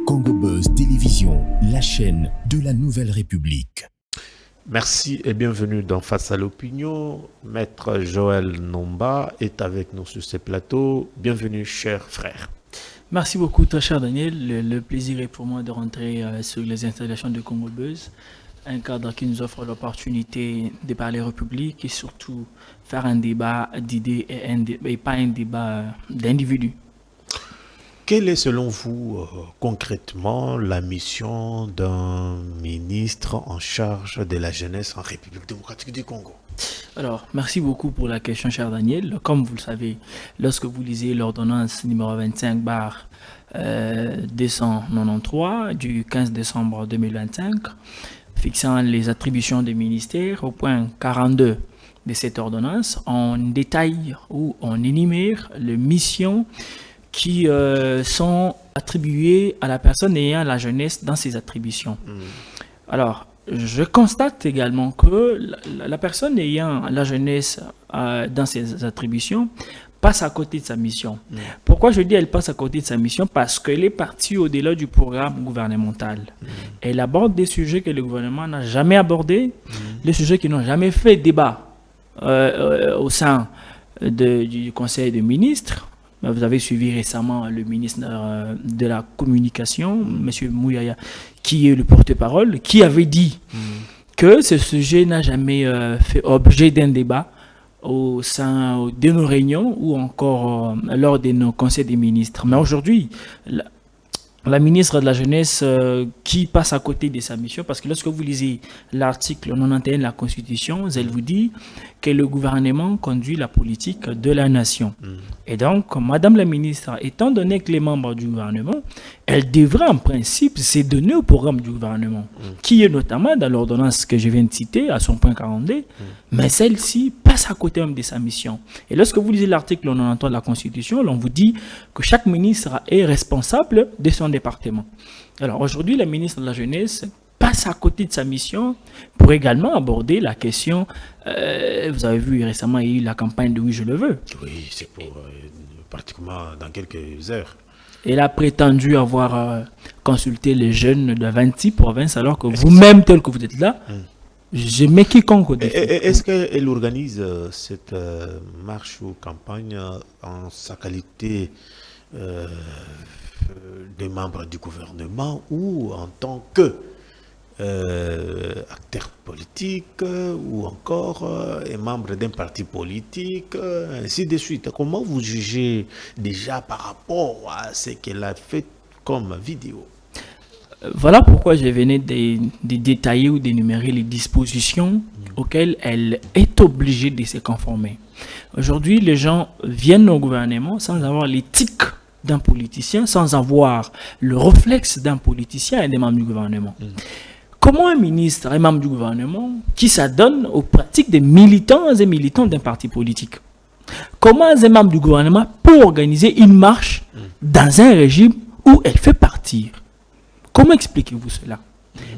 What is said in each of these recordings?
Congo Buzz Télévision, la chaîne de la Nouvelle République. Merci et bienvenue dans Face à l'opinion. Maître Joël Nomba est avec nous sur ce plateau. Bienvenue, cher frère. Merci beaucoup, très cher Daniel. Le plaisir est pour moi de rentrer sur les installations de Congo Buzz, un cadre qui nous offre l'opportunité de parler République et surtout faire un débat d'idées et pas un débat d'individus. Quelle est selon vous concrètement la mission d'un ministre en charge de la jeunesse en République démocratique du Congo? Alors, merci beaucoup pour la question, cher Daniel. Comme vous le savez, lorsque vous lisez l'ordonnance numéro 25 293 du 15 décembre 2025, fixant les attributions des ministères, au point 42 de cette ordonnance, on détaille ou on énumère les missions qui sont attribuées à la personne ayant la jeunesse dans ses attributions. Alors, je constate également que la personne ayant la jeunesse dans ses attributions passe à côté de sa mission. Pourquoi je dis elle passe à côté de sa mission? Parce qu'elle est partie au-delà du programme gouvernemental. Elle aborde des sujets que le gouvernement n'a jamais abordés, des sujets qui n'ont jamais fait débat au sein du Conseil des ministres. Vous avez suivi récemment le ministre de la Communication, M. Mouyaya, qui est le porte-parole, qui avait dit que ce sujet n'a jamais fait objet d'un débat au sein de nos réunions ou encore lors de nos conseils des ministres. Mais aujourd'hui, la ministre de la Jeunesse qui passe à côté de sa mission, parce que lorsque vous lisez l'article 91 de la Constitution, elle vous dit que le gouvernement conduit la politique de la nation. Et donc, Madame la ministre, étant donné que les membres du gouvernement, elle devrait en principe se donner au programme du gouvernement, qui est notamment dans l'ordonnance que je viens de citer, à son point 42, mais celle-ci passe à côté même de sa mission. Et lorsque vous lisez l'article 91 de la Constitution, on vous dit que chaque ministre est responsable de son département. Alors aujourd'hui, la ministre de la Jeunesse passe à côté de sa mission pour également aborder la question, vous avez vu récemment, il y a eu la campagne de « Oui, je le veux ». Oui, c'est pour pratiquement dans quelques heures. Elle a prétendu avoir consulté les jeunes de 26 provinces, alors que vous-même, tel que vous êtes là, je mets quiconque au défi. Est-ce qu'elle organise cette marche ou campagne en sa qualité de membre du gouvernement ou en tant que acteur politique ou encore membre d'un parti politique, ainsi de suite? Comment vous jugez déjà par rapport à ce qu'elle a fait comme vidéo? Voilà pourquoi je venais de détailler ou d'énumérer les dispositions auxquelles elle est obligée de se conformer. Aujourd'hui, les gens viennent au gouvernement sans avoir l'éthique d'un politicien, sans avoir le réflexe d'un politicien et des membres du gouvernement. Comment un ministre, un membre du gouvernement, qui s'adonne aux pratiques des militants et militants d'un parti politique? Comment un membre du gouvernement peut organiser une marche dans un régime où elle fait partir? Comment expliquez-vous cela?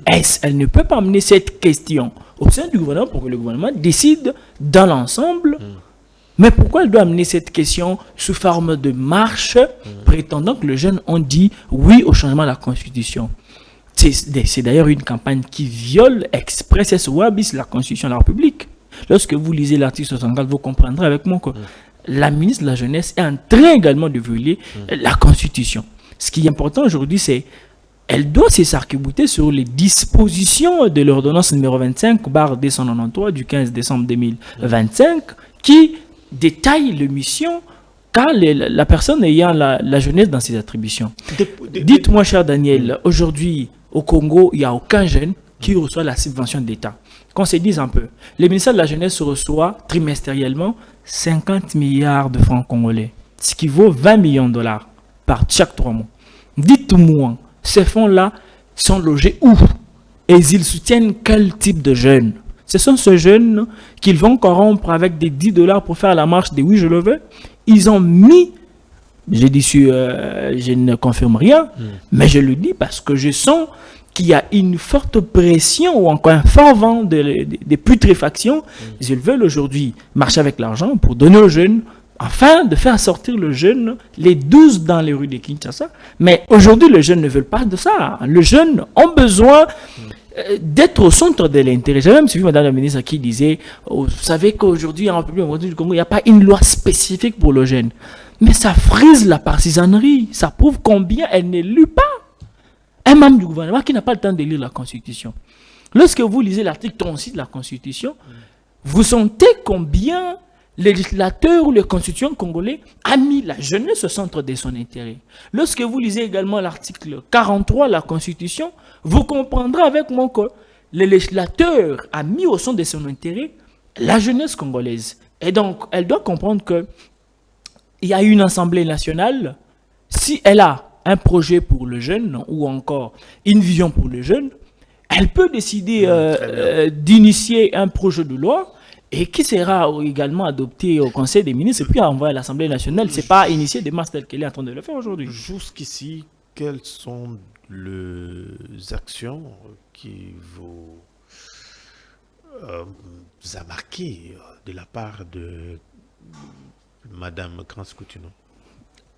Elle ne peut pas amener cette question au sein du gouvernement pour que le gouvernement décide dans l'ensemble. Mais pourquoi elle doit amener cette question sous forme de marche, prétendant que les jeunes ont dit oui au changement de la Constitution? C'est d'ailleurs une campagne qui viole express la Constitution de la République. Lorsque vous lisez l'article 64, vous comprendrez avec moi que la ministre de la Jeunesse est en train également de violer la Constitution. Ce qui est important aujourd'hui, c'est qu'elle doit s'arc-bouter sur les dispositions de l'ordonnance numéro 25/293 du 15 décembre 2025 qui détaille les missions qu'a la personne ayant la jeunesse dans ses attributions. Dites-moi, cher Daniel, aujourd'hui, au Congo, il n'y a aucun jeune qui reçoit la subvention d'État. Qu'on se dise un peu, le ministère de la Jeunesse reçoit trimestriellement 50 milliards de francs congolais, ce qui vaut 20 millions de dollars par chaque 3 mois. Dites-moi, ces fonds-là sont logés où? Et ils soutiennent quel type de jeunes? Ce sont ces jeunes qu'ils vont corrompre avec des 10 dollars pour faire la marche de « Oui, je le veux ». Ils ont mis, je ne confirme rien, mais je le dis parce que je sens qu'il y a une forte pression ou encore un fort vent de putréfaction. Ils veulent aujourd'hui marcher avec l'argent pour donner aux jeunes afin de faire sortir le jeune, les 12 dans les rues de Kinshasa. Mais aujourd'hui, les jeunes ne veulent pas de ça. Les jeunes ont besoin d'être au centre de l'intérêt. J'ai même suivi Madame la ministre qui disait, oh, vous savez qu'aujourd'hui, en République du Congo, il n'y a pas une loi spécifique pour le jeune. Mais ça frise la partisanerie. Ça prouve combien elle n'est lue pas. Un membre du gouvernement qui n'a pas le temps de lire la Constitution. Lorsque vous lisez l'article 36 de la Constitution, vous sentez combien le législateur ou le constituant congolais a mis la jeunesse au centre de son intérêt. Lorsque vous lisez également l'article 43 de la Constitution, vous comprendrez avec moi que le législateur a mis au centre de son intérêt la jeunesse congolaise. Et donc, elle doit comprendre que il y a une assemblée nationale, si elle a un projet pour le jeune ou encore une vision pour le jeune, elle peut décider d'initier un projet de loi et qui sera également adopté au Conseil des ministres et puis envoyé à l'Assemblée nationale. Ce n'est pas initier des masses telles qu'elle est en train de le faire aujourd'hui. Jusqu'ici, quelles sont les actions qui vous a marqué de la part de Madame Kranz-Coutinho?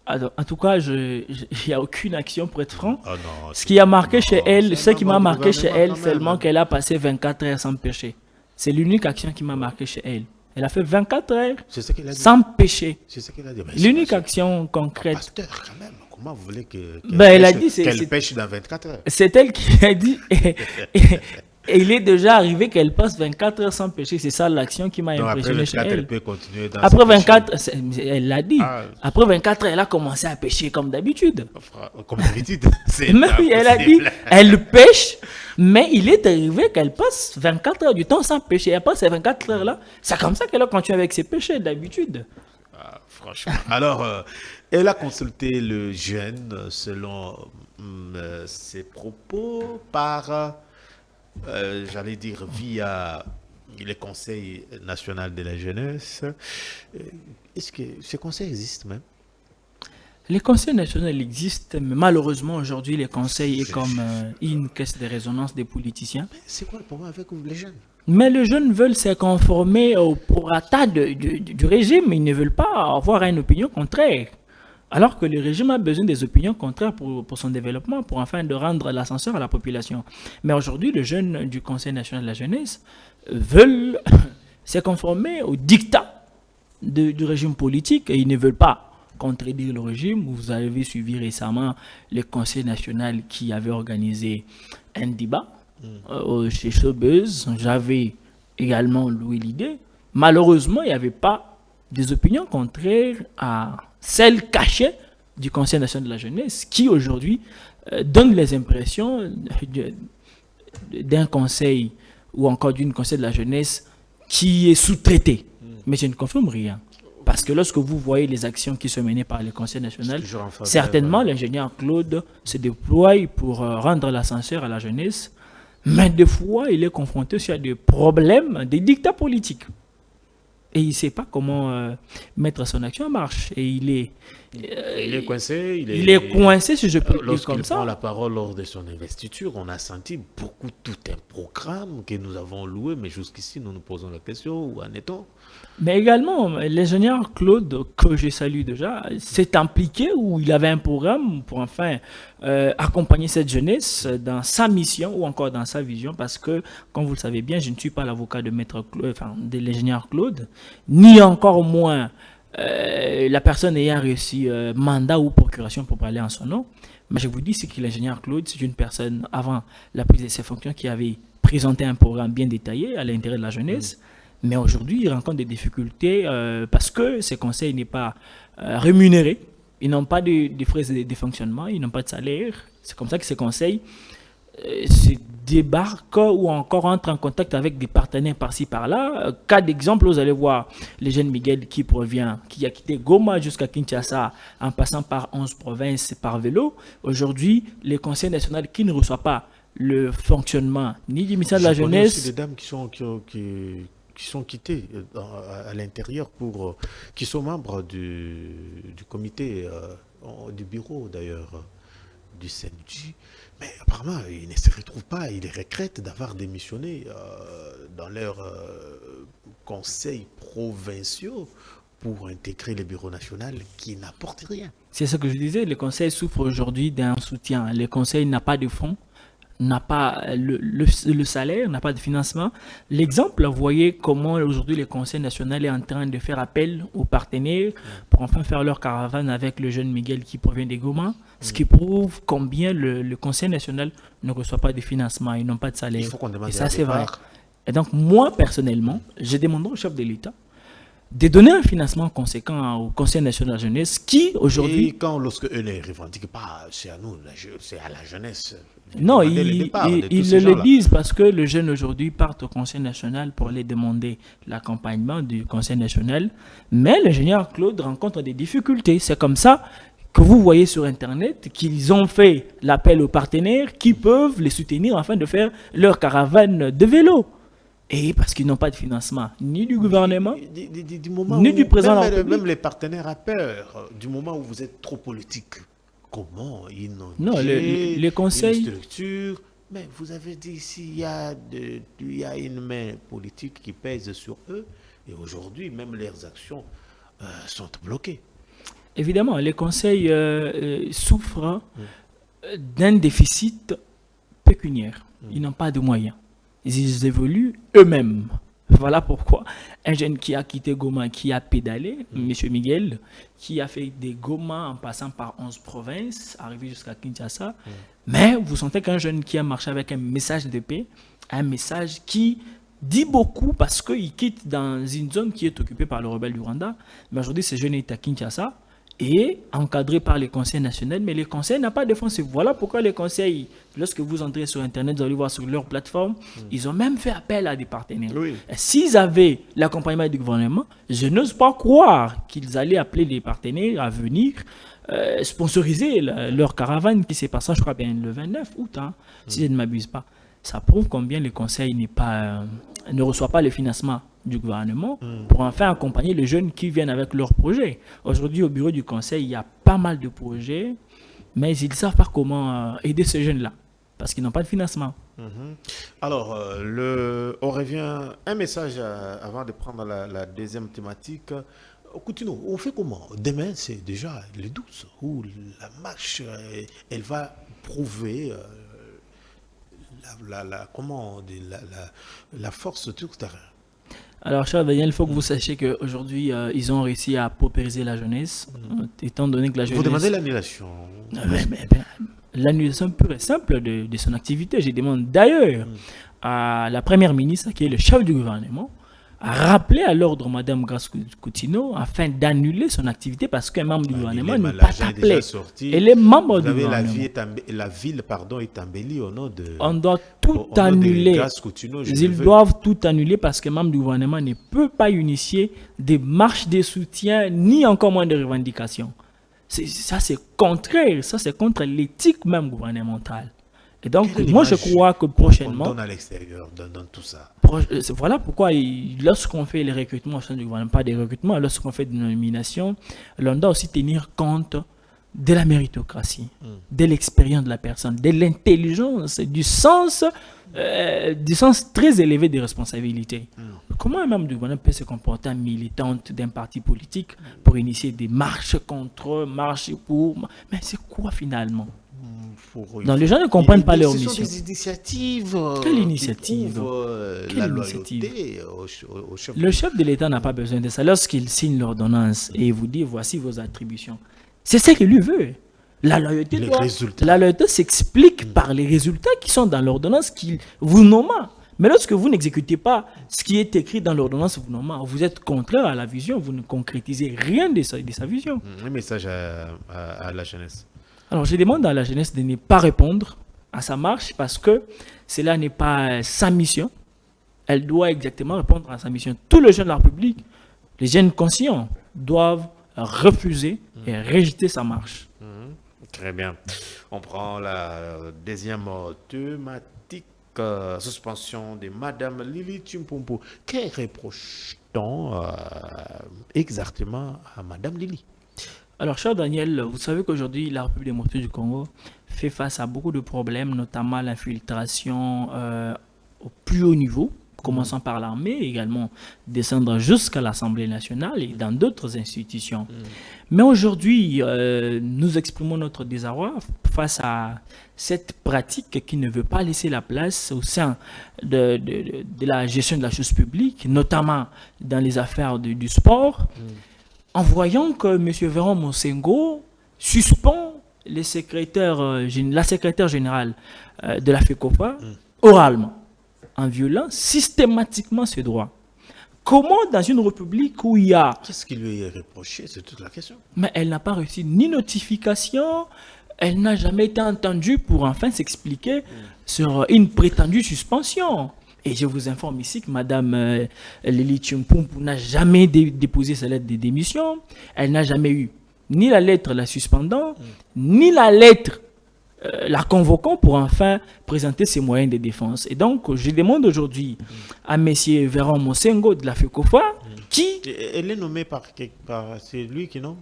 Alors, en tout cas, il n'y a aucune action pour être franc. Oh non, ce qui a marqué chez elle, ce qui m'a membre du marqué chez elle, gouvernement quand seulement même. qu'elle a passé 24 heures sans péché. C'est l'unique action qui m'a marqué chez elle. Elle a fait 24 heures C'est ce qu'elle a dit. sans péché. C'est ce qu'elle a dit. Mais L'unique c'est- action concrète. Pasteur, quand même. Comment vous voulez qu'elle Ben, elle a pêche, dit, c'est- qu'elle c'est- pêche dans 24 heures? C'est elle qui a dit. Et il est déjà arrivé qu'elle passe 24 heures sans péché. C'est ça l'action qui m'a Donc après impressionné chez 24, elle elle. peut continuer dans Après ses péchés. 24, elle l'a dit. Ah. Après 24 heures, elle a commencé à pécher comme d'habitude. Comme d'habitude. C'est Mais oui, elle a dit, impossible. elle pêche, mais il est arrivé qu'elle passe 24 heures du temps sans pécher. Et après ces 24 heures-là, c'est comme ça qu'elle a continué avec ses péchés d'habitude. Ah, franchement. Alors, elle a consulté le jeune selon ses propos par, j'allais dire, via le Conseil national de la jeunesse. Est-ce que ce conseil existe même? Les conseils nationaux existent, mais malheureusement aujourd'hui, les conseils est comme une caisse de résonance des politiciens. C'est quoi le problème avec les jeunes? Mais les jeunes veulent se conformer au prorata du régime. Ils ne veulent pas avoir une opinion contraire. Alors que le régime a besoin des opinions contraires pour son développement, pour enfin de rendre l'ascenseur à la population. Mais aujourd'hui, les jeunes du Conseil national de la jeunesse veulent se conformer au dictat du régime politique et ils ne veulent pas contredire le régime. Vous avez suivi récemment le Conseil national qui avait organisé un débat chez Showbuzz. J'avais également loué l'idée. Malheureusement, il n'y avait pas des opinions contraires à celles cachées du Conseil national de la jeunesse qui aujourd'hui donne les impressions d'un conseil ou encore d'une conseil de la jeunesse qui est sous-traité. Mais je ne confirme rien. Parce que lorsque vous voyez les actions qui sont menées par le Conseil national, toujours en faveur, certainement l'ingénieur Claude se déploie pour rendre l'ascenseur à la jeunesse, mais des fois il est confronté aussi à des problèmes, des dictats politiques. Et il ne sait pas comment mettre son action en marche. Et il est coincé. Il est coincé, si je peux le dire Lorsqu'il comme prend ça. la parole lors de son investiture, on a senti tout un programme que nous avons loué, mais jusqu'ici, nous nous posons la question, où en est-on? Mais également, l'ingénieur Claude, que je salue déjà, s'est impliqué où il avait un programme pour enfin accompagner cette jeunesse dans sa mission ou encore dans sa vision. Parce que, comme vous le savez bien, je ne suis pas l'avocat de maître Claude, enfin, de l'ingénieur Claude, ni encore moins la personne ayant reçu mandat ou procuration pour parler en son nom. Mais je vous dis, c'est que l'ingénieur Claude, c'est une personne, avant la prise de ses fonctions, qui avait présenté un programme bien détaillé à l'intérêt de la jeunesse. Mais aujourd'hui, il rencontre des difficultés parce que ces conseils n'est pas rémunérés. Ils n'ont pas de frais de fonctionnement, ils n'ont pas de salaire. C'est comme ça que ces conseils se débarquent ou encore entrent en contact avec des partenaires par-ci par-là. Cas d'exemple, vous allez voir le jeune Miguel qui a quitté Goma jusqu'à Kinshasa en passant par 11 provinces par vélo. Aujourd'hui, les conseils nationaux qui ne reçoivent pas le fonctionnement ni du ministère de la Je connais aussi Jeunesse. des dames qui sont quittées à l'intérieur qui sont membres du comité, du bureau d'ailleurs, du CNJ. Mais apparemment, ils ne se retrouvent pas, ils regrettent d'avoir démissionné dans leurs conseils provinciaux pour intégrer le bureau national qui n'apporte rien. C'est ce que je disais, le conseil souffre aujourd'hui d'un soutien. Le conseil n'a pas de fonds, n'a pas le salaire, n'a pas de financement. L'exemple, vous voyez comment aujourd'hui le conseil national est en train de faire appel aux partenaires pour enfin faire leur caravane avec le jeune Miguel qui provient des Goma, ce qui prouve combien le conseil national ne reçoit pas de financement, ils n'ont pas de salaire. Il faut qu'on demande Et ça, un c'est vrai. départ. Et donc, moi, personnellement, je demanderai au chef de l'État de donner un financement conséquent au Conseil national de la jeunesse qui, aujourd'hui... Et quand, lorsque eux ne revendiquent pas, c'est à nous, c'est à la jeunesse. de Non, demander le départ de tous ils ces le gens-là. disent parce que les jeunes aujourd'hui partent au Conseil national pour aller demander l'accompagnement du Conseil national. Mais l'ingénieur Claude rencontre des difficultés. C'est comme ça que vous voyez sur Internet qu'ils ont fait l'appel aux partenaires qui peuvent les soutenir afin de faire leur caravane de vélo. Et parce qu'ils n'ont pas de financement, ni du gouvernement, Du moment ni où du président de la même, République. même les partenaires à peur, du moment où vous êtes trop politique, comment ils n'ont Non, les conseils- une structure. Mais vous avez dit s'il y a une main politique qui pèse sur eux, et aujourd'hui, même leurs actions sont bloquées. évidemment, les conseils souffrent d'un déficit pécuniaire. Ils n'ont pas de moyens. Ils évoluent eux-mêmes. Voilà pourquoi un jeune qui a quitté Goma, qui a pédalé, M. Miguel, qui a fait des Goma en passant par 11 provinces, arrivé jusqu'à Kinshasa. Mais vous sentez qu'un jeune qui a marché avec un message de paix, un message qui dit beaucoup parce qu'il quitte dans une zone qui est occupée par le rebelle du Rwanda. Mais aujourd'hui, ce jeune est à Kinshasa et encadré par les conseils nationaux, mais les conseils n'ont pas de fonds. Voilà pourquoi les conseils, lorsque vous entrez sur Internet, vous allez voir sur leur plateforme, ils ont même fait appel à des partenaires. Oui. Et s'ils avaient l'accompagnement du gouvernement, je n'ose pas croire qu'ils allaient appeler les partenaires à venir sponsoriser leur caravane qui s'est passée, je crois bien, le 29 août, hein, si je ne m'abuse pas. Ça prouve combien le conseil ne reçoit pas le financement du gouvernement pour enfin accompagner les jeunes qui viennent avec leurs projets. Aujourd'hui, au bureau du conseil, il y a pas mal de projets, mais ils ne savent pas comment aider ces jeunes-là parce qu'ils n'ont pas de financement. Alors, on revient. Un message avant de prendre la deuxième thématique. Coutinho, on fait comment? Demain, c'est déjà le 12, où la marche, elle va prouver comment on dit, la force du terrain. Alors, cher Daniel, il faut que vous sachiez qu'aujourd'hui, ils ont réussi à paupériser la jeunesse, étant donné que la jeunesse... Vous demandez l'annulation. L'annulation pure et simple de son activité. Je demande d'ailleurs à la première ministre, qui est le chef du gouvernement, à rappeler à l'ordre Mme Grace Coutinho afin d'annuler son activité parce qu'un membre du gouvernement n'est pas appelé. Elle est membre du gouvernement. La ville est embellie au nom de... On doit tout annuler. Ils doivent tout annuler parce qu'un membre du gouvernement ne peut pas initier des marches de soutien ni encore moins de revendications. Ça, c'est contraire. Ça, c'est contre l'éthique même gouvernementale. Et donc, moi, je crois que prochainement... On donne à l'extérieur, dans tout ça. Voilà pourquoi, lorsqu'on fait les recrutements au sein du gouvernement, pas des recrutements, lorsqu'on fait des nominations, on doit aussi tenir compte de la méritocratie, de l'expérience de la personne, de l'intelligence, du sens très élevé des responsabilités. Comment un membre du gouvernement peut se comporter en militante d'un parti politique pour initier des marches contre, marches pour... Mais c'est quoi finalement? Non, les gens ne comprennent pas leur mission. Ce sont des initiatives. Quelle initiative? La loyauté au chef. Le chef de l'État n'a pas besoin de ça. Lorsqu'il signe l'ordonnance et vous dit voici vos attributions, c'est ce qu'il lui veut. La loyauté s'explique par les résultats qui sont dans l'ordonnance qu'il vous nomme. Mais lorsque vous n'exécutez pas ce qui est écrit dans l'ordonnance vous nommant, vous êtes contraire à la vision, vous ne concrétisez rien de sa vision. Un message à la jeunesse. Alors, je demande à la jeunesse de ne pas répondre à sa marche parce que cela n'est pas sa mission. Elle doit exactement répondre à sa mission. Tous les jeunes de la République, les jeunes conscients, doivent refuser et rejeter sa marche. Très bien. On prend la deuxième thématique, suspension de Madame Lili Tchimpumpu. Que reproche-t-on exactement à Madame Lili? Alors, cher Daniel, vous savez qu'aujourd'hui, la République démocratique du Congo fait face à beaucoup de problèmes, notamment l'infiltration au plus haut niveau, commençant par l'armée, également descendre jusqu'à l'Assemblée nationale et dans d'autres institutions. Mais aujourd'hui, nous exprimons notre désarroi face à cette pratique qui ne veut pas laisser la place au sein de la gestion de la chose publique, notamment dans les affaires du sport, en voyant que M. Véran Monsengo suspend la secrétaire générale de la FECOFA oralement, en violant systématiquement ses droits. Comment, dans une république où il y a... Qu'est-ce qui lui est reproché? C'est toute la question. Mais elle n'a pas reçu ni notification, elle n'a jamais été entendue pour enfin s'expliquer sur une prétendue suspension. Et je vous informe ici que Mme Lili Tchimpumpu n'a jamais déposé sa lettre de démission. Elle n'a jamais eu ni la lettre la suspendant, ni la lettre la convoquant pour enfin présenter ses moyens de défense. Et donc, je demande aujourd'hui à M. Véran Monsengo de la FECOFA qui... Elle est nommée par c'est lui qui nomme?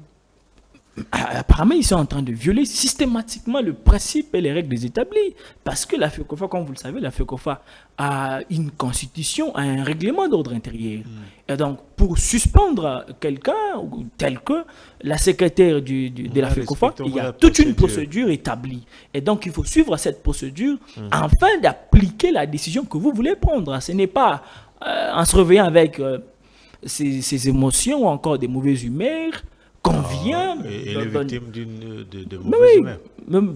Apparemment, ils sont en train de violer systématiquement le principe et les règles établies. Parce que la FECOFA, comme vous le savez, la FECOFA a une constitution, a un règlement d'ordre intérieur. Et donc, pour suspendre quelqu'un, tel que la secrétaire de la FECOFA, il y a toute une procédure établie. Et donc, il faut suivre cette procédure afin d'appliquer la décision que vous voulez prendre. Ce n'est pas en se réveillant avec ses émotions ou encore des mauvaises humeurs qu'on vient... Et les victimes de mauvaises humeurs.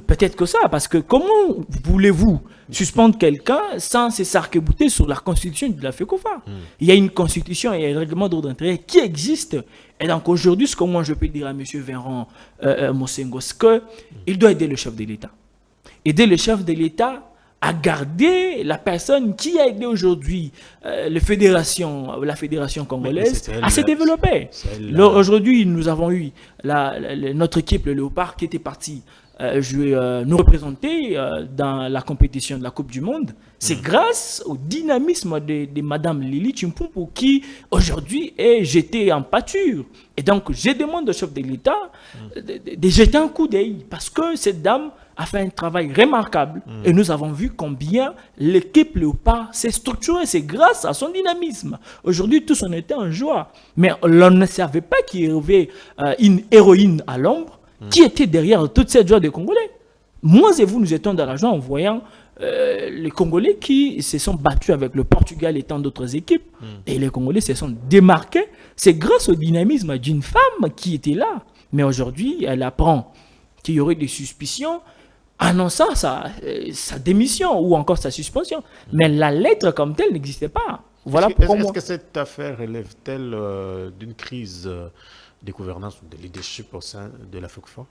Peut-être que ça, parce que comment voulez-vous suspendre quelqu'un sans se s'arc-bouter sur la constitution de la FECOFA? Il y a une constitution et un règlement d'ordre intérieur qui existe. Et donc aujourd'hui, ce que moi je peux dire à M. Véran Monsengo, c'est qu'il doit aider le chef de l'État. Aider le chef de l'État à garder la personne qui a aidé aujourd'hui la fédération congolaise à se développer. Aujourd'hui, nous avons eu notre équipe, le Léopard, qui était partie nous représenter dans la compétition de la Coupe du Monde. C'est grâce au dynamisme de Mme Lili Tchimpumpu qui, aujourd'hui, est jetée en pâture. Et donc, je demande au chef de l'État de jeter un coup d'œil parce que cette dame a fait un travail remarquable et nous avons vu combien l'équipe Léopard s'est structurée. C'est grâce à son dynamisme. Aujourd'hui, tous on était en joie. Mais on ne savait pas qu'il y avait une héroïne à l'ombre qui était derrière toute cette joie des Congolais. Moi et vous, nous étions dans la joie en voyant les Congolais qui se sont battus avec le Portugal et tant d'autres équipes. Et les Congolais se sont démarqués. C'est grâce au dynamisme d'une femme qui était là. Mais aujourd'hui, elle apprend qu'il y aurait des suspicions annonçant sa démission ou encore sa suspension. Mais la lettre comme telle n'existait pas. Voilà pourquoi Est-ce que cette affaire relève-t-elle d'une crise de gouvernance ou de leadership au sein de la FECOFA?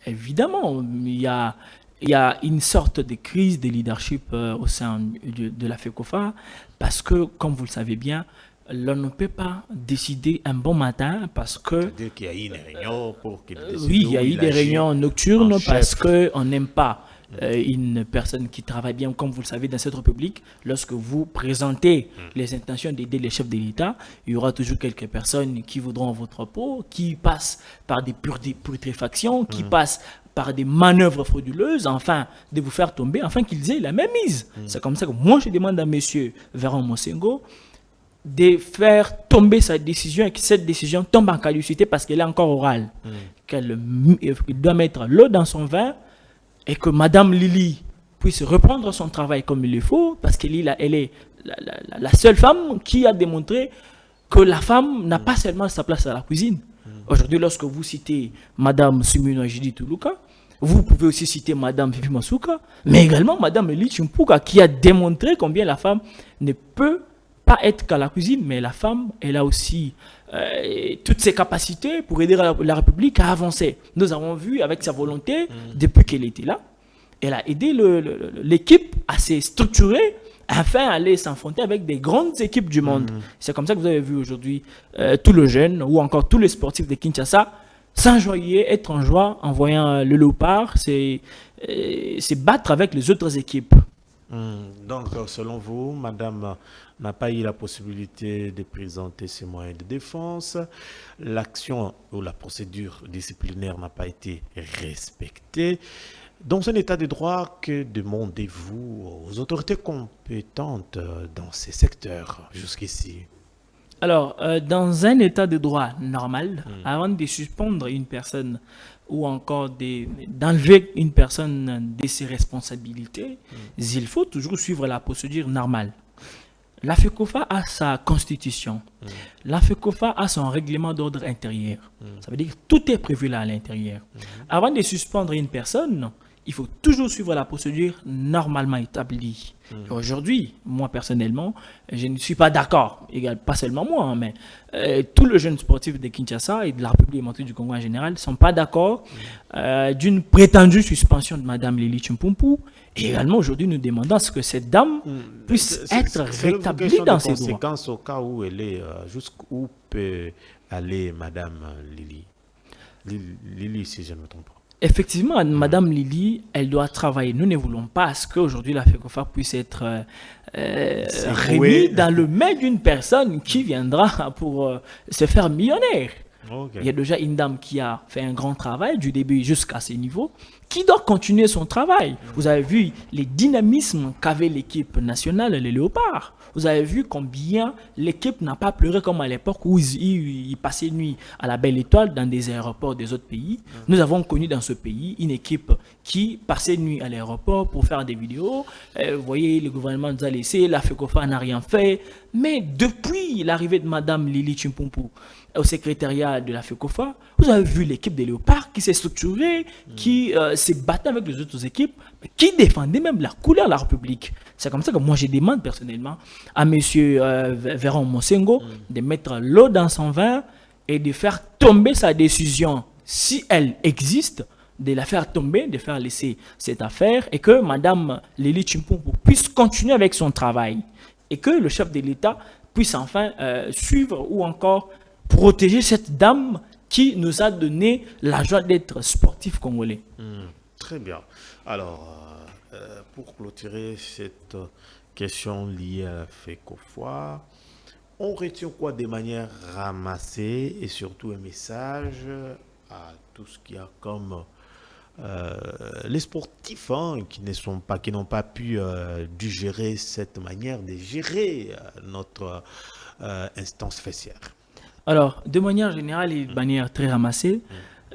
Évidemment, il y a une sorte de crise de leadership au sein de la FECOFA parce que, comme vous le savez bien, l'on ne peut pas décider un bon matin parce que... C'est-à-dire qu'il y a eu une réunion pour qu'il décide. Oui, il y a eu des réunions nocturnes parce qu'on n'aime pas une personne qui travaille bien, comme vous le savez, dans cette république. Lorsque vous présentez les intentions d'aider les chefs de l'État, il y aura toujours quelques personnes qui voudront votre peau, qui passent par des putréfactions, qui passent par des manœuvres frauduleuses, afin de vous faire tomber, afin qu'ils aient la même mise. C'est comme ça que moi, je demande à M. Véran Monsengo de faire tomber sa décision et que cette décision tombe en caducité parce qu'elle est encore orale. Qu'elle doit mettre l'eau dans son vin et que Mme Lili puisse reprendre son travail comme il le faut parce qu'elle est la seule femme qui a démontré que la femme n'a pas seulement sa place à la cuisine. Aujourd'hui, lorsque vous citez Mme Sumino Jidi Tuluka, vous pouvez aussi citer Mme Fifi Masuka, mais également Mme Lili Tchimpumpu qui a démontré combien la femme ne peut pas être qu'à la cuisine, mais la femme, elle a aussi toutes ses capacités pour aider la République à avancer. Nous avons vu avec sa volonté, depuis qu'elle était là, elle a aidé l'équipe à se structurer afin d'aller s'affronter avec des grandes équipes du monde. C'est comme ça que vous avez vu aujourd'hui tous les jeunes ou encore tous les sportifs de Kinshasa s'enjoyer, être en joie en voyant le Léopard se battre avec les autres équipes. Donc, selon vous, madame n'a pas eu la possibilité de présenter ses moyens de défense. L'action ou la procédure disciplinaire n'a pas été respectée. Dans un état de droit, que demandez-vous aux autorités compétentes dans ces secteurs jusqu'ici? Alors, dans un état de droit normal, avant de suspendre une personne ou encore d'enlever une personne de ses responsabilités, il faut toujours suivre la procédure normale. La FECOFA a sa constitution. La FECOFA a son règlement d'ordre intérieur. Ça veut dire que tout est prévu là à l'intérieur. Avant de suspendre une personne, il faut toujours suivre la procédure normalement établie. Et aujourd'hui, moi personnellement, je ne suis pas d'accord. Pas seulement moi, hein, mais tous les jeunes sportifs de Kinshasa et de la République démocratique du Congo en général ne sont pas d'accord d'une prétendue suspension de Mme Lili Tchimpumpu. Et également, aujourd'hui, nous demandons à ce que cette dame puisse être rétablie dans ses droits. Conséquences au cas où elle est, jusqu'où peut aller Mme Lili? Lili, si je ne me trompe pas. Effectivement, Madame Lili, elle doit travailler. Nous ne voulons pas à ce qu'aujourd'hui la FECOFA puisse être remise dans le main d'une personne qui viendra pour se faire millionnaire. Okay. Il y a déjà une dame qui a fait un grand travail du début jusqu'à ce niveau, qui doit continuer son travail. Vous avez vu les dynamismes qu'avait l'équipe nationale, les Léopards. Vous avez vu combien l'équipe n'a pas pleuré comme à l'époque où ils passaient nuit à la Belle Étoile dans des aéroports des autres pays. Nous avons connu dans ce pays une équipe qui passait nuit à l'aéroport pour faire des vidéos. Vous voyez, le gouvernement nous a laissé, la FECOFA n'a rien fait. Mais depuis l'arrivée de Mme Lili Tchimpumpu au secrétariat de la FECOFA, vous avez vu l'équipe des Léopards qui s'est structurée, qui s'est battue avec les autres équipes, qui défendait même la couleur de la République. C'est comme ça que moi je demande personnellement à M. Véron Mosengo de mettre l'eau dans son vin et de faire tomber sa décision, si elle existe, de la faire tomber, de faire laisser cette affaire et que Mme Lili Tchimpumpu puisse continuer avec son travail et que le chef de l'État puisse enfin suivre ou encore protéger cette dame qui nous a donné la joie d'être sportif congolais. Très bien. Alors, pour clôturer cette question liée à la FECOFA, on retient quoi de manière ramassée et surtout un message à tout ce qu'il y a comme les sportifs qui n'ont pas pu digérer cette manière de gérer notre instance fessière. Alors, de manière générale et de manière très ramassée,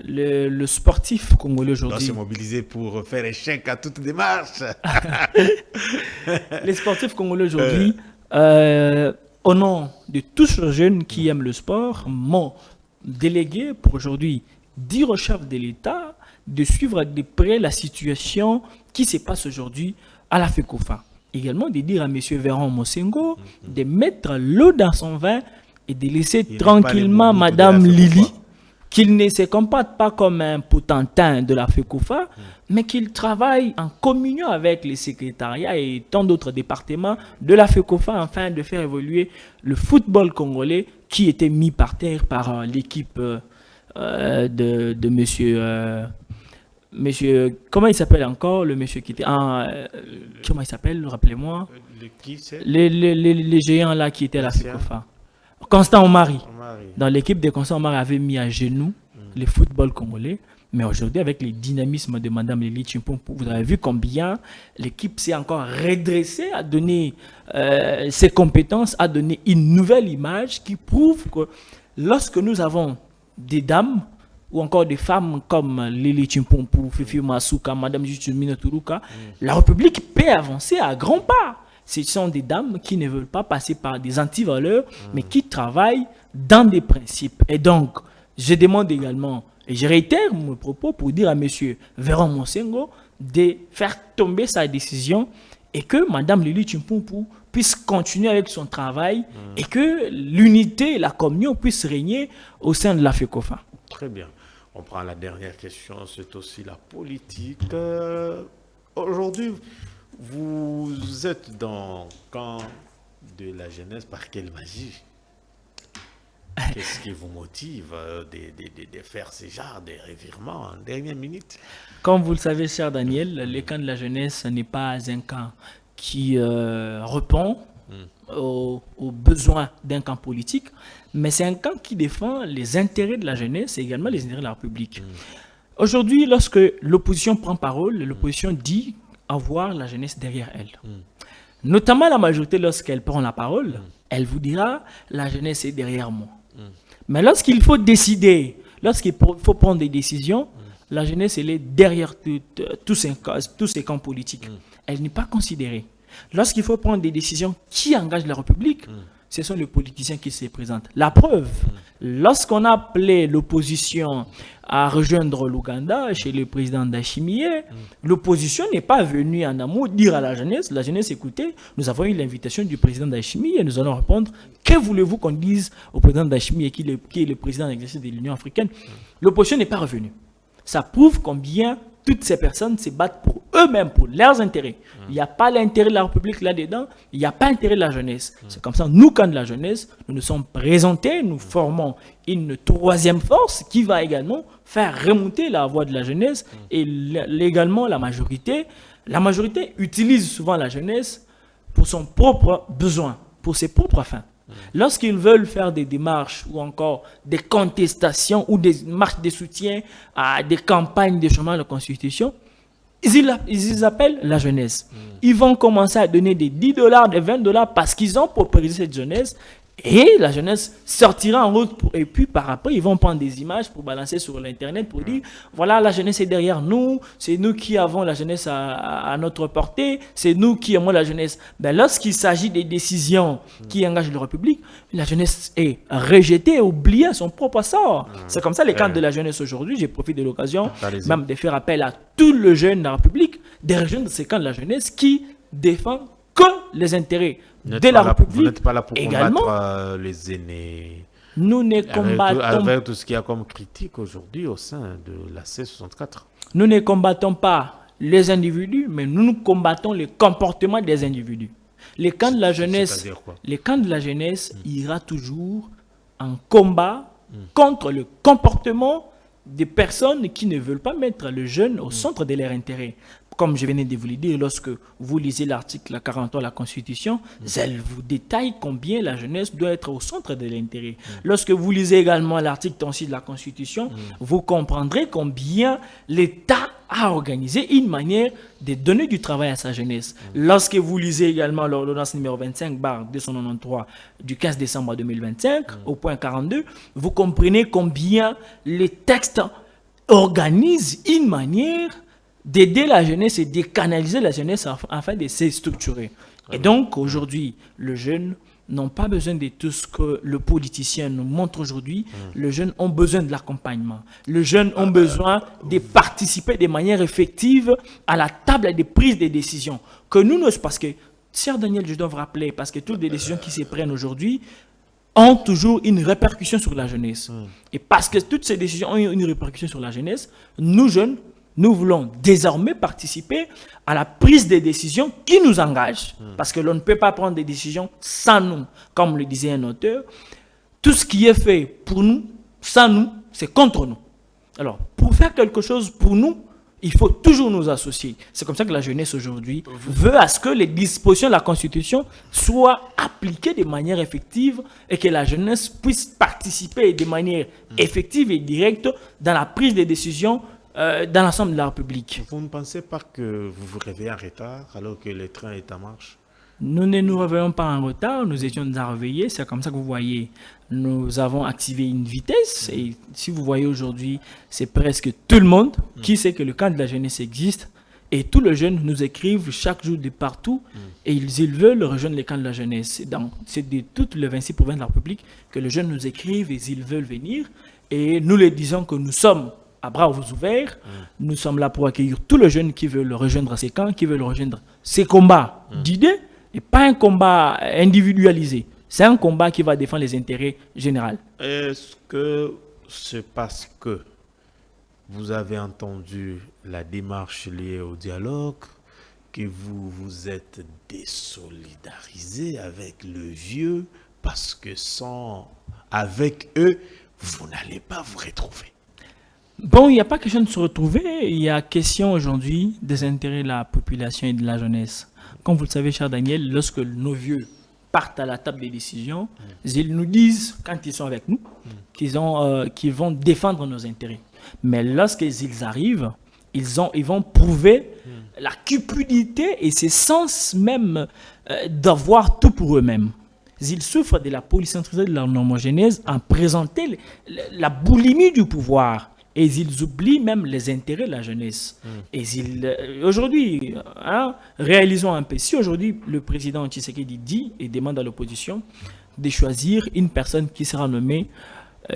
le sportif congolais aujourd'hui... doit se mobiliser pour faire échec à toute démarche. Les sportifs congolais aujourd'hui, au nom de tous les jeunes qui aiment le sport, m'ont délégué pour aujourd'hui dire au chef de l'État de suivre de près la situation qui se passe aujourd'hui à la FECOFA. Également de dire à M. Véron Mosengo de mettre l'eau dans son vin et de laisser tranquillement Mme Lili, qu'il ne se comporte pas comme un potentat de la FECOFA, mais qu'il travaille en communion avec les secrétariats et tant d'autres départements de la FECOFA afin de faire évoluer le football congolais qui était mis par terre par l'équipe de monsieur, comment il s'appelle encore, le monsieur qui était... comment il s'appelle, rappelez-moi. Les géants là qui étaient à la FECOFA. Constant Omari. Dans l'équipe de Constant Omari avait mis à genoux le football congolais. Mais aujourd'hui, avec les dynamismes de Mme Lili Tchimpumpu, vous avez vu combien l'équipe s'est encore redressée, a donné ses compétences, a donné une nouvelle image qui prouve que lorsque nous avons des dames ou encore des femmes comme Lili Tchimpumpu, Fifi Masuka, Mme Justumina Turuka, la République peut avancer à grands pas. Ce sont des dames qui ne veulent pas passer par des antivaleurs, mais qui travaillent dans des principes. Et donc, je demande également, et je réitère mon propos pour dire à M. Véron Mosengo de faire tomber sa décision et que Mme Lili Tchimpumpu puisse continuer avec son travail et que l'unité et la communion puissent régner au sein de la FECOFA. Très bien. On prend la dernière question, c'est aussi la politique. Aujourd'hui, vous êtes dans le camp de la jeunesse. Par quelle magie? Qu'est-ce qui vous motive de faire ce genre de revirements en dernière minute? Comme vous le savez, cher Daniel, le camp de la jeunesse n'est pas un camp qui répond aux besoins d'un camp politique, mais c'est un camp qui défend les intérêts de la jeunesse et également les intérêts de la République. Aujourd'hui, lorsque l'opposition prend parole, l'opposition dit avoir la jeunesse derrière elle. Notamment la majorité, lorsqu'elle prend la parole, elle vous dira la jeunesse est derrière moi. Mais lorsqu'il faut décider, lorsqu'il faut prendre des décisions, la jeunesse elle est derrière tous ces camps politiques. Elle n'est pas considérée. Lorsqu'il faut prendre des décisions qui engagent la République, ce sont les politiciens qui se présentent. La preuve, lorsqu'on a appelé l'opposition à rejoindre l'Ouganda chez le président Ndayishimiye, l'opposition n'est pas venue en amont dire à la jeunesse, écoutez, nous avons eu l'invitation du président Ndayishimiye et nous allons répondre, que voulez-vous qu'on dise au président Ndayishimiye qui est le président en exercice de l'Union africaine? L'opposition n'est pas revenue. Ça prouve combien toutes ces personnes se battent pour eux-mêmes, pour leurs intérêts. Il n'y a pas l'intérêt de la République là-dedans, il n'y a pas l'intérêt de la jeunesse. C'est comme ça, nous, quand de la jeunesse, nous nous sommes présentés, nous formons une troisième force qui va également faire remonter la voix de la jeunesse et également la majorité. La majorité utilise souvent la jeunesse pour son propre besoin, pour ses propres fins. Lorsqu'ils veulent faire des démarches ou encore des contestations ou des marches de soutien à des campagnes de changement de la Constitution, ils appellent la jeunesse. Ils vont commencer à donner des $10, des $20 parce qu'ils ont proposé cette jeunesse. Et la jeunesse sortira en route et puis par après ils vont prendre des images pour balancer sur l'internet pour dire voilà la jeunesse est derrière nous, c'est nous qui avons la jeunesse à notre portée, c'est nous qui aimons la jeunesse. Ben, lorsqu'il s'agit des décisions qui engagent la République, la jeunesse est rejetée, oubliée à son propre sort. C'est comme ça les camps de la jeunesse aujourd'hui. J'ai profité de l'occasion même de faire appel à tous les jeunes de la République de rejoindre ces camps de la jeunesse qui défendent que les intérêts de la République. Vous n'êtes pas là pour également, combattre les aînés. Nous ne combattons avec tout ce qu'il y a comme critique aujourd'hui au sein de la C64. Nous ne combattons pas les individus, mais nous combattons les comportements des individus. Les camps de la jeunesse, ira toujours en combat contre le comportement des personnes qui ne veulent pas mettre le jeune au centre de leur intérêt. Comme je venais de vous le dire, lorsque vous lisez l'article 43 de la Constitution, elle vous détaille combien la jeunesse doit être au centre de l'intérêt. Lorsque vous lisez également l'article 36 de la Constitution, vous comprendrez combien l'État a organisé une manière de donner du travail à sa jeunesse. Lorsque vous lisez également l'ordonnance numéro 25/293 du 15 décembre 2025, au point 42, vous comprenez combien les textes organisent une manière d'aider la jeunesse et de canaliser la jeunesse afin de se structurer. Et donc, aujourd'hui, les jeunes n'ont pas besoin de tout ce que le politicien nous montre aujourd'hui. Les jeunes ont besoin de l'accompagnement. Les jeunes ont besoin de participer de manière effective à la table des prises de décisions. Que nous, parce que, cher Daniel, je dois vous rappeler, parce que toutes les décisions qui se prennent aujourd'hui ont toujours une répercussion sur la jeunesse. Et parce que toutes ces décisions ont une répercussion sur la jeunesse, nous, jeunes, nous voulons désormais participer à la prise des décisions qui nous engagent. Parce que l'on ne peut pas prendre des décisions sans nous. Comme le disait un auteur, tout ce qui est fait pour nous, sans nous, c'est contre nous. Alors, pour faire quelque chose pour nous, il faut toujours nous associer. C'est comme ça que la jeunesse aujourd'hui veut à ce que les dispositions de la Constitution soient appliquées de manière effective et que la jeunesse puisse participer de manière effective et directe dans la prise des décisions dans l'ensemble de la République. Vous ne pensez pas que vous vous réveillez en retard alors que le train est en marche? Nous ne nous réveillons pas en retard, nous étions déjà réveillés. C'est comme ça que vous voyez, nous avons activé une vitesse. Et si vous voyez aujourd'hui, c'est presque tout le monde qui sait que le camp de la jeunesse existe. Et tous les jeunes nous écrivent chaque jour de partout et ils veulent rejoindre les camps de la jeunesse. C'est de toutes les 26 provinces de la République que les jeunes nous écrivent et ils veulent venir. Et nous les disons que nous sommes à bras ouverts. Nous sommes là pour accueillir tous les jeunes qui veulent rejoindre ces camps, qui veulent rejoindre ces combats d'idées, et pas un combat individualisé. C'est un combat qui va défendre les intérêts généraux. Est-ce que c'est parce que vous avez entendu la démarche liée au dialogue que vous vous êtes désolidarisé avec le vieux, parce que avec eux, vous n'allez pas vous retrouver? Bon, il n'y a pas question de se retrouver, il y a question aujourd'hui des intérêts de la population et de la jeunesse. Comme vous le savez, cher Daniel, lorsque nos vieux partent à la table des décisions, ils nous disent, quand ils sont avec nous, qu'ils vont défendre nos intérêts. Mais lorsqu'ils arrivent, ils vont prouver la cupidité et ce sens même d'avoir tout pour eux-mêmes. Ils souffrent de la polycentrisation de leur homogénèse en présentant la boulimie du pouvoir. Et ils oublient même les intérêts de la jeunesse. Et aujourd'hui, réalisons un peu. Si aujourd'hui le président Tshisekedi dit et demande à l'opposition de choisir une personne qui sera nommée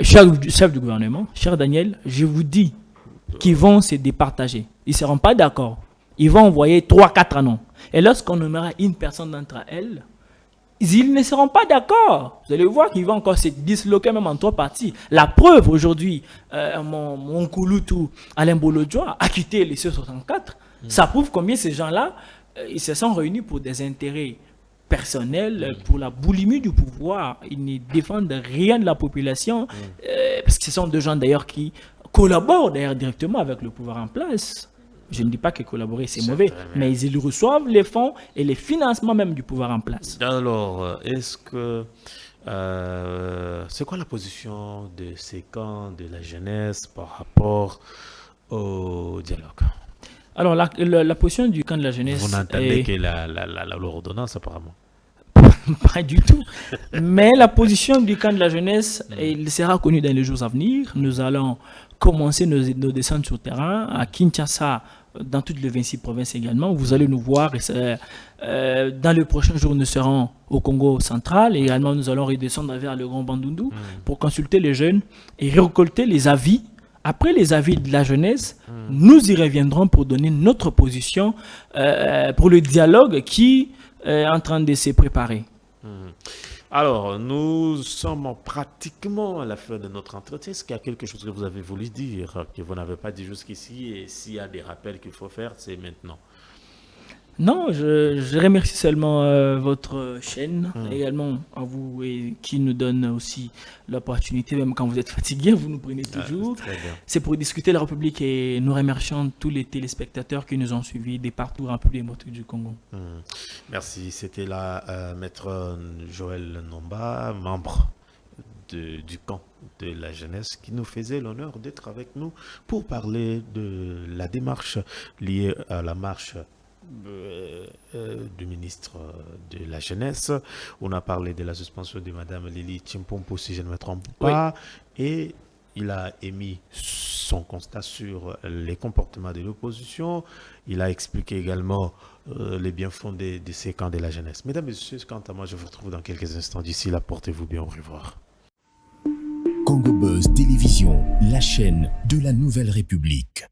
chef du gouvernement, cher Daniel, je vous dis qu'ils vont se départager. Ils ne seront pas d'accord. Ils vont envoyer 3-4 noms. Et lorsqu'on nommera une personne d'entre elles, ils ne seront pas d'accord. Vous allez voir qu'ils vont encore se disloquer même en 3 parties. La preuve aujourd'hui, mon Kouloutou, Alain Bolodjoa, a quitté les C64. Ça prouve combien ces gens-là, ils se sont réunis pour des intérêts personnels, pour la boulimie du pouvoir. Ils ne défendent rien de la population, parce que ce sont des gens d'ailleurs qui collaborent d'ailleurs directement avec le pouvoir en place. Je ne dis pas que collaborer c'est mauvais, mais ils reçoivent les fonds et les financements même du pouvoir en place. Alors, est-ce que c'est quoi la position de ces camps de la jeunesse par rapport au dialogue? Alors, la position du camp de la jeunesse... Vous n'entendez que l'ordonnance apparemment. Pas du tout. Mais la position du camp de la jeunesse, il sera connue dans les jours à venir. Nous allons commencer nos descentes sur terrain à Kinshasa, dans toutes les 26 provinces également. Vous allez nous voir. Dans les prochains jours, nous serons au Congo central. Et également, nous allons redescendre vers le Grand Bandundu pour consulter les jeunes et récolter les avis. Après les avis de la jeunesse, nous y reviendrons pour donner notre position pour le dialogue qui est en train de se préparer. Alors, nous sommes pratiquement à la fin de notre entretien. Est-ce qu'il y a quelque chose que vous avez voulu dire, que vous n'avez pas dit jusqu'ici? Et s'il y a des rappels qu'il faut faire, c'est maintenant. Non, je remercie seulement votre chaîne, également à vous et qui nous donne aussi l'opportunité, même quand vous êtes fatigué, vous nous prenez toujours. C'est pour discuter de la République et nous remercions tous les téléspectateurs qui nous ont suivis de partout en République démocratique du Congo. Merci, c'était là Maître Joël Nomba, membre du camp de la jeunesse, qui nous faisait l'honneur d'être avec nous pour parler de la démarche liée à la marche du ministre de la Jeunesse. On a parlé de la suspension de Madame Lili Chimpompo, si je ne me trompe pas, et il a émis son constat sur les comportements de l'opposition. Il a expliqué également les bien-fondés de ces camps de la jeunesse. Mesdames et messieurs, quant à moi, je vous retrouve dans quelques instants. D'ici là, portez-vous bien, au revoir. Congo Buzz Télévision, la chaîne de la Nouvelle République.